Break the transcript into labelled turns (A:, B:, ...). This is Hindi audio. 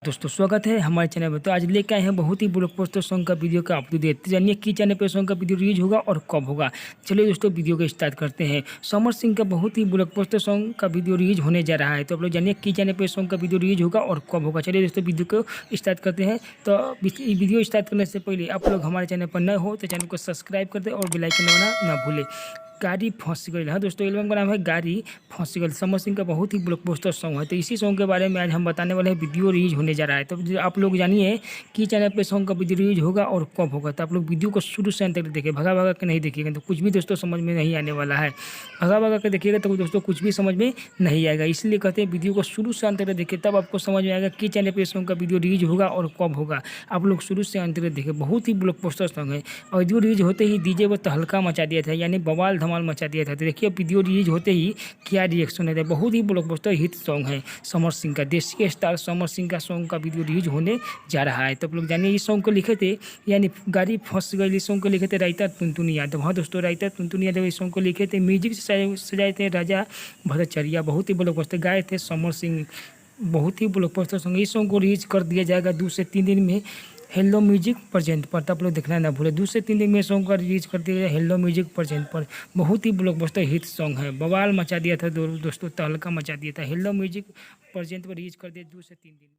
A: दोस्तों स्वागत है हमारे चैनल में। तो आज लेके आए हैं बहुत ही ब्लॉकबस्टर सॉन्ग का वीडियो का अपडेट। तो जानिए किस चैनल पे सॉन्ग का वीडियो रिलीज होगा और कब होगा। चलिए दोस्तों वीडियो को स्टार्ट करते हैं। समर सिंह का बहुत ही ब्लॉकबस्टर सॉन्ग का वीडियो रिलीज होने जा रहा है। तो आप लोग जानिए किस चैनल पे सॉन्ग का वीडियो रिलीज होगा और कब होगा। चलिए दोस्तों वीडियो को स्टार्ट करते हैं। तो वीडियो स्टार्ट करने से पहले आप लोग हमारे चैनल पर नए हो तो चैनल को सब्सक्राइब कर दे और बेल आइकन दबाना ना भूलें। गाड़ी फंस गई। हाँ दोस्तों, एल्बम का नाम है गाड़ी फंस गई। समर सिंह का बहुत ही ब्लॉकबस्टर सॉन्ग है। तो इसी सॉन्ग के बारे में आज हम बताने वाले हैं। वीडियो रिलीज होने जा रहा है। तो आप लोग जानिए कि चैनल पे सॉन्ग का वीडियो रिलीज होगा और कब होगा। तो आप लोग वीडियो को शुरू से अंत तक देखिए, भगा भगा के नहीं देखिएगा तो कुछ भी दोस्तों समझ में नहीं आने वाला है। भगा भगा के देखिएगा तो दोस्तों कुछ भी समझ में नहीं आएगा। इसलिए कहते हैं वीडियो को शुरू से अंत तक देखिए, तब आपको समझ में आएगा कि चैनल पे सॉन्ग का वीडियो रिलीज होगा और कब होगा। आप लोग शुरू से अंत तक देखिए, बहुत ही ब्लॉकबस्टर सॉन्ग है। और वीडियो रिलीज होते ही डीजे पर तहलका मचा दिया था, यानी बवाल धमाल मचा दिया था। देखिए वीडियो रिलीज होते ही क्या रिएक्शन है। बहुत ही ब्लॉकबस्टर हिट सॉन्ग है समर सिंह का। देसी स्टार समर सिंह का सॉन्ग का वीडियो रिलीज होने जा रहा है। तो आप लोग जानिए इस सॉन्ग को लिखे थे, यानी गाड़ी फंस गई, इस सॉन्ग को लिखे थे राइटर टुनटुन यादव। हाँ दोस्तों, राइटर टुनटुन यादव इस सॉन्ग को लिखे थे। म्यूजिक से सजाए थे राजा भट्टाचार्य। बहुत ही ब्लॉकबस्टर गाए थे समर सिंह। बहुत ही ब्लॉकबस्टर सॉन्ग। इस सॉन्ग को रिलीज कर दिया जाएगा 2 से 3 दिन में हेलो म्यूजिक प्रेजेंट पर। तो आप लोग देखना ना भूले, 2 से 3 दिन में सॉन्ग का रिलीज कर दिया हेलो म्यूजिक प्रेजेंट पर। बहुत ही ब्लॉकबस्टर हिट सॉन्ग है। बवाल मचा दिया था दोस्तों, तहलका मचा दिया था। हेलो म्यूजिक प्रेजेंट पर रिलीज कर दिया 2 से 3 दिन।